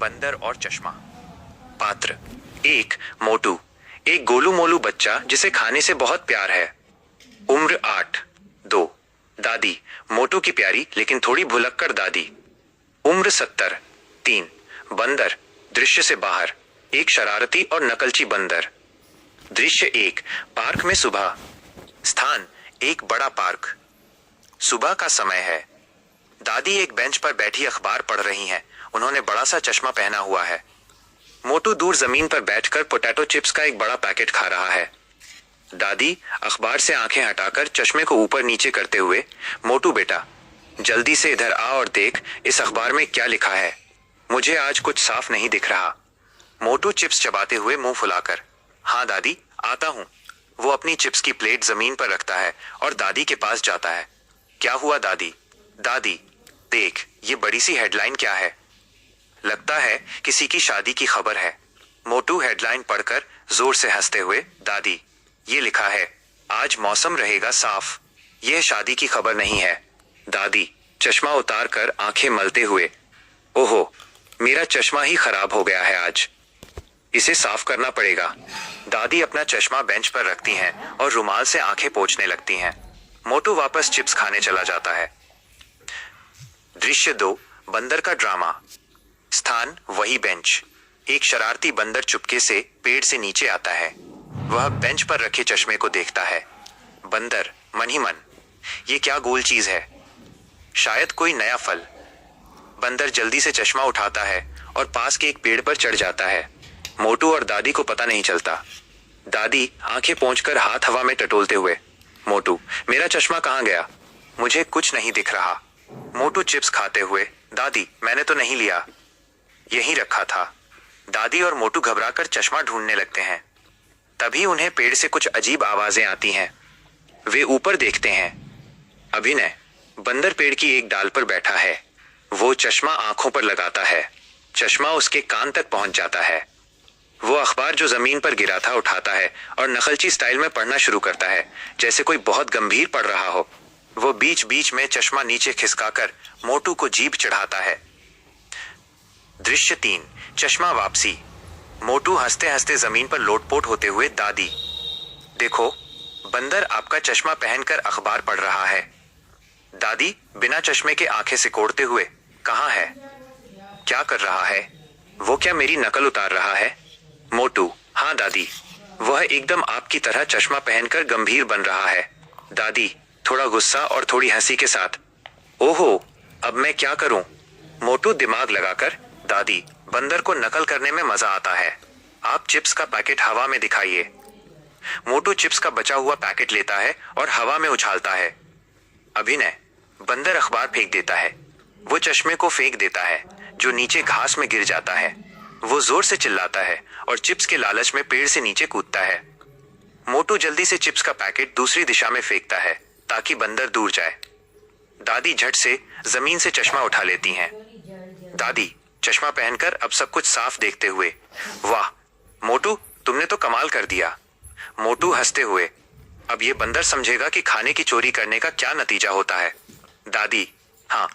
बंदर और चश्मा। पात्र एक, मोटू, एक गोलू मोलू बच्चा जिसे खाने से बहुत प्यार है। उम्र 8। 2, दादी, मोटू की प्यारी लेकिन थोड़ी भुलक्कड़ दादी। उम्र 70। 3, बंदर, दृश्य से बाहर, एक शरारती और नकलची बंदर। दृश्य 1, पार्क में सुबह। स्थान एक बड़ा पार्क। सुबह का समय है। दादी एक बेंच पर बैठी अखबार पढ़ रही हैं। उन्होंने बड़ा सा चश्मा पहना हुआ है। मोटू दूर जमीन पर बैठकर पोटैटो चिप्स का एक बड़ा पैकेट खा रहा है। दादी अखबार से आंखें हटाकर चश्मे को ऊपर नीचे करते हुए, मोटू बेटा, जल्दी से इधर आ और देख इस अखबार में क्या लिखा है। मुझे आज कुछ साफ नहीं दिख रहा। मोटू चिप्स चबाते हुए मुंह फुलाकर, हाँ दादी, आता हूं। वो अपनी चिप्स की प्लेट जमीन पर रखता है और दादी के पास जाता है। क्या हुआ दादी? दादी, देख ये बड़ी सी हेडलाइन क्या है। लगता है किसी की शादी की खबर है। मोटू हेडलाइन पढ़कर जोर से हंसते हुए, दादी, ये लिखा है, आज मौसम रहेगा साफ। यह शादी की खबर नहीं है। दादी चश्मा उतार कर आंखें मलते हुए, ओहो, मेरा चश्मा ही खराब हो गया है आज। इसे साफ करना पड़ेगा। दादी अपना चश्मा बेंच पर रखती हैं और रुमाल से आंखें पोंछने लगती हैं। मोटू वापस चिप्स खाने चला जाता है। दृश्य 2, बंदर का ड्रामा। स्थान वही बेंच। एक शरारती बंदर चुपके से पेड़ से नीचे आता है। वह बेंच पर रखे चश्मे को देखता है। बंदर मन ही मन, ये क्या गोल चीज है? शायद कोई नया फल। बंदर जल्दी से चश्मा उठाता है और पास के एक पेड़ पर चढ़ जाता है। मोटू और दादी को पता नहीं चलता। दादी आंखें पोंछकर हाथ हवा में टटोलते हुए, मोटू, मेरा चश्मा कहाँ गया? मुझे कुछ नहीं दिख रहा। मोटू चिप्स खाते हुए, दादी, मैंने तो नहीं लिया, यहीं रखा था। दादी और मोटू घबराकर चश्मा ढूंढने लगते हैं। तभी उन्हें पेड़ से कुछ अजीब आवाजें आती हैं। वे ऊपर देखते हैं। अभिनय, बंदर पेड़ की एक डाल पर बैठा है। वो चश्मा आंखों पर लगाता है। चश्मा उसके कान तक पहुंच जाता है। वो अखबार जो जमीन पर गिरा था उठाता है और नकलची स्टाइल में पढ़ना शुरू करता है, जैसे कोई बहुत गंभीर पढ़ रहा हो। वो बीच बीच में चश्मा नीचे खिसकाकर मोटू को जीभ चढ़ाता है। दृश्य 3, चश्मा वापसी। मोटू हंसते हंसते जमीन पर लोटपोट होते हुए, दादी, देखो, बंदर आपका चश्मा पहनकर अखबार पढ़ रहा है। दादी बिना चश्मे के आंखें सिकोड़ते हुए, कहाँ है? क्या कर रहा है? वो क्या मेरी नकल उतार रहा है? मोटू, हाँ दादी, वह एकदम आपकी तरह चश्मा पहनकर गंभीर बन रहा है। दादी थोड़ा गुस्सा और थोड़ी हंसी के साथ, ओहो, अब मैं क्या करूं? मोटू दिमाग लगाकर, दादी, बंदर को नकल करने में मजा आता है। आप चिप्स का पैकेट हवा में दिखाइए। मोटू चिप्स का बचा हुआ पैकेट लेता है और हवा में उछालता है। अभिनय, बंदर अखबार फेंक देता है। वो चश्मे को फेंक देता है, जो नीचे घास में गिर जाता है। वो जोर से चिल्लाता है और चिप्स के लालच में पेड़ से नीचे कूदता है। मोटू जल्दी से चिप्स का पैकेट दूसरी दिशा में फेंकता है ताकि बंदर दूर जाए। दादी झट से जमीन से चश्मा उठा लेती हैं। दादी चश्मा पहनकर अब सब कुछ साफ देखते हुए, वाह मोटू, तुमने तो कमाल कर दिया। मोटू हंसते हुए, अब ये बंदर समझेगा कि खाने की चोरी करने का क्या नतीजा होता है। दादी, हाँ,